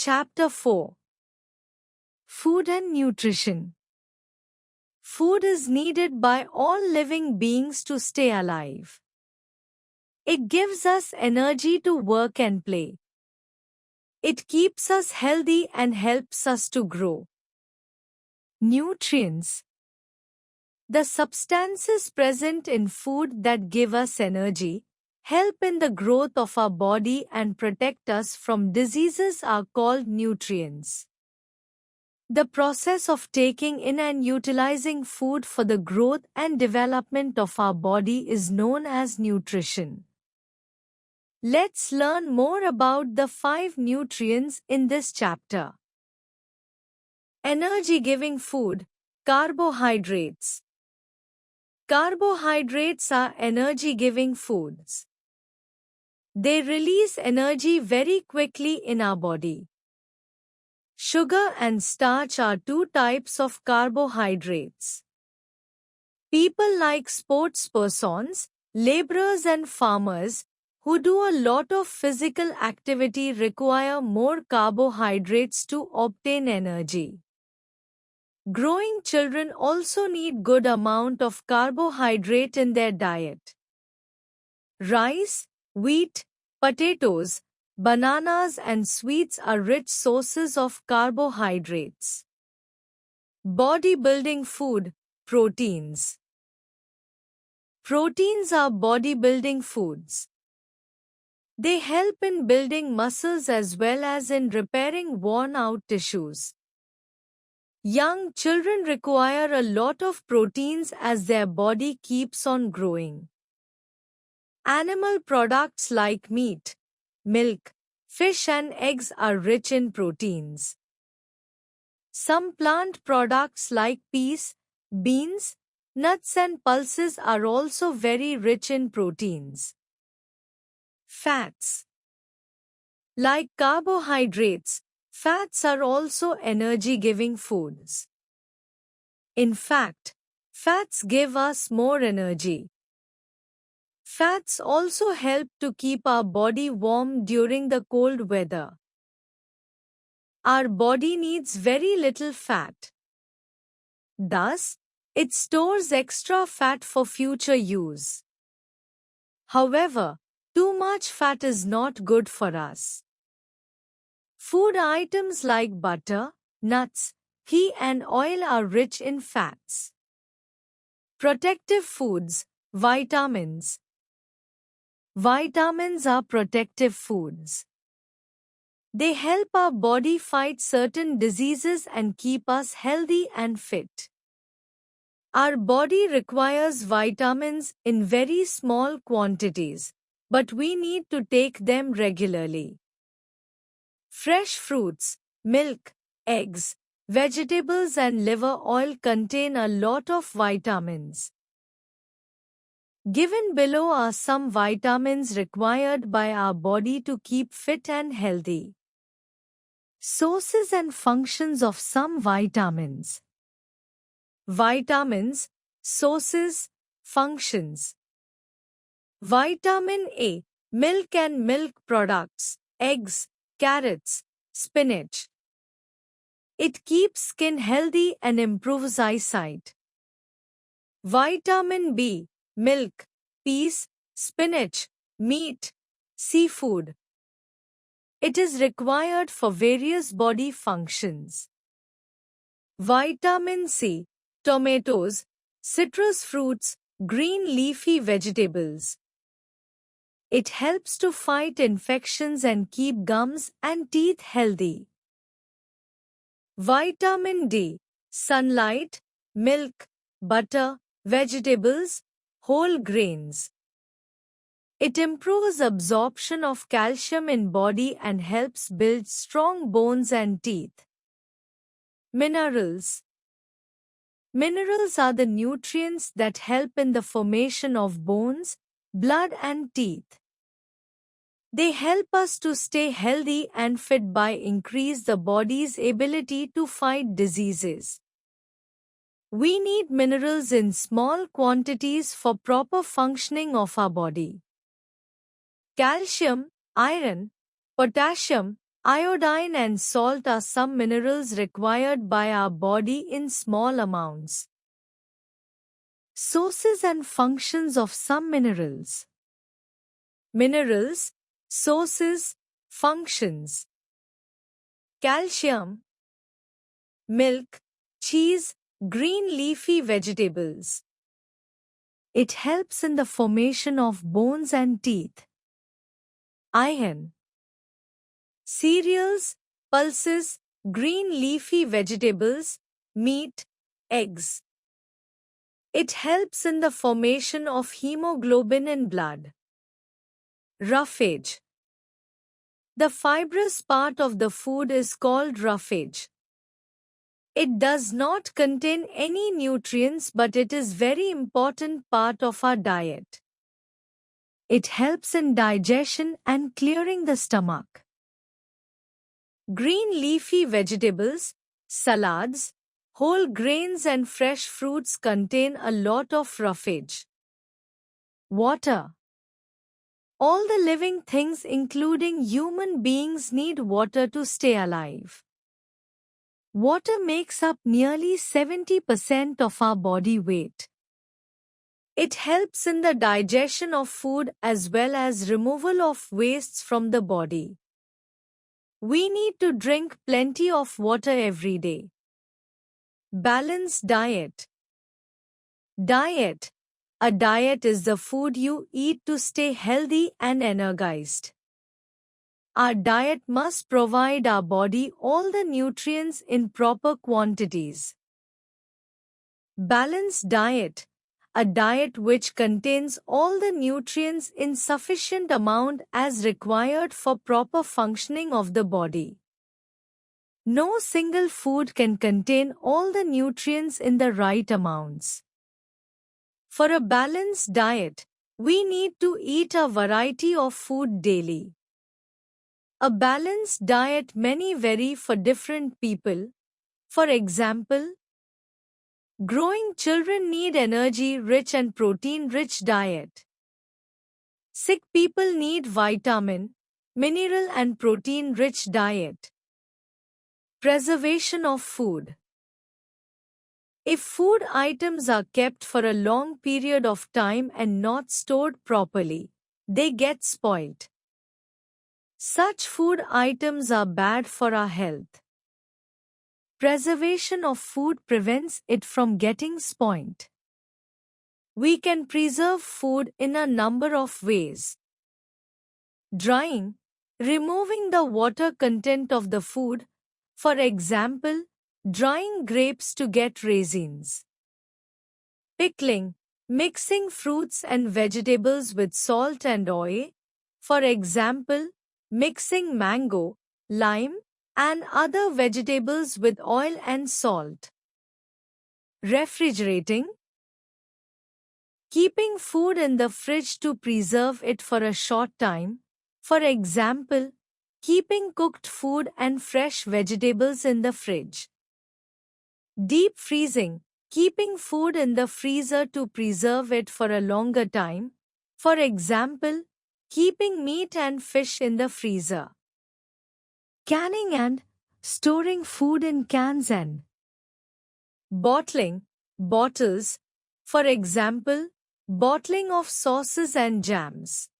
Chapter 4. Food and Nutrition. Food is needed by all living beings to stay alive. It gives us energy to work and play. It keeps us healthy and helps us to grow. Nutrients. The substances present in food that give us energy, help in the growth of our body and protect us from diseases are called nutrients. The process of taking in and utilizing food for the growth and development of our body is known as nutrition. Let's learn more about the 5 nutrients in this chapter. Energy-giving food, carbohydrates. Carbohydrates are energy-giving foods. They release energy very quickly in our body. Sugar and starch are 2 types of carbohydrates. People like sports persons, laborers and farmers, who do a lot of physical activity require more carbohydrates to obtain energy. Growing children also need good amount of carbohydrate in their diet. Rice, wheat, potatoes, bananas and sweets are rich sources of carbohydrates. Bodybuilding food, proteins. Proteins are bodybuilding foods. They help in building muscles as well as in repairing worn-out tissues. Young children require a lot of proteins as their body keeps on growing. Animal products like meat, milk, fish and eggs are rich in proteins. Some plant products like peas, beans, nuts and pulses are also very rich in proteins. Fats. Like carbohydrates, fats are also energy-giving foods. In fact, fats give us more energy. Fats also help to keep our body warm during the cold weather. Our body needs very little fat. Thus, it stores extra fat for future use. However, too much fat is not good for us. Food items like butter, nuts, ghee and oil are rich in fats. Protective foods, vitamins. Vitamins are protective foods. They help our body fight certain diseases and keep us healthy and fit. Our body requires vitamins in very small quantities, but we need to take them regularly. Fresh fruits, milk, eggs, vegetables and liver oil contain a lot of vitamins. Given below are some vitamins required by our body to keep fit and healthy. Sources and functions of some vitamins. Vitamins, sources, functions. Vitamin A, milk and milk products, eggs, carrots, spinach. It keeps skin healthy and improves eyesight. Vitamin B, milk, peas, spinach, meat, seafood. It is required for various body functions. Vitamin C, tomatoes, citrus fruits, green leafy vegetables. It helps to fight infections and keep gums and teeth healthy. Vitamin D, sunlight, milk, butter, vegetables, whole grains. It improves absorption of calcium in body and helps build strong bones and teeth. Minerals. Minerals are the nutrients that help in the formation of bones, blood and teeth. They help us to stay healthy and fit by increase the body's ability to fight diseases. We need minerals in small quantities for proper functioning of our body. Calcium, iron, potassium, Iodine and salt are some minerals required by our body in small amounts. Sources and functions of some minerals. Minerals, sources, functions. Calcium, milk, cheese, green leafy vegetables. It helps in the formation of bones and teeth. Iron, cereals, pulses, green leafy vegetables, meat, eggs. It helps in the formation of hemoglobin in blood. Roughage. The fibrous part of the food is called roughage. It does not contain any nutrients, but it is very important part of our diet. It helps in digestion and clearing the stomach. Green leafy vegetables, salads, whole grains and fresh fruits contain a lot of roughage. Water. All the living things including human beings need water to stay alive. Water makes up nearly 70% of our body weight. It helps in the digestion of food as well as removal of wastes from the body. We need to drink plenty of water every day. Balanced diet. Diet. A diet is the food you eat to stay healthy and energized. Our diet must provide our body all the nutrients in proper quantities. Balanced diet. A diet which contains all the nutrients in sufficient amount as required for proper functioning of the body. No single food can contain all the nutrients in the right amounts. For a balanced diet, we need to eat a variety of food daily. A balanced diet may vary for different people. For example, growing children need energy-rich and protein-rich diet. Sick people need vitamin, mineral and protein-rich diet. Preservation of food. If food items are kept for a long period of time and not stored properly, they get spoiled. Such food items are bad for our health. Preservation of food prevents it from getting spoiled. We can preserve food in a number of ways. Drying, removing the water content of the food, for example, drying grapes to get raisins. Pickling, mixing fruits and vegetables with salt and oil, for example, mixing mango, lime, and other vegetables with oil and salt. Refrigerating, keeping food in the fridge to preserve it for a short time, for example, keeping cooked food and fresh vegetables in the fridge. Deep freezing, keeping food in the freezer to preserve it for a longer time, for example, keeping meat and fish in the freezer. Canning and storing food in cans and bottling, bottles, for example, bottling of sauces and jams.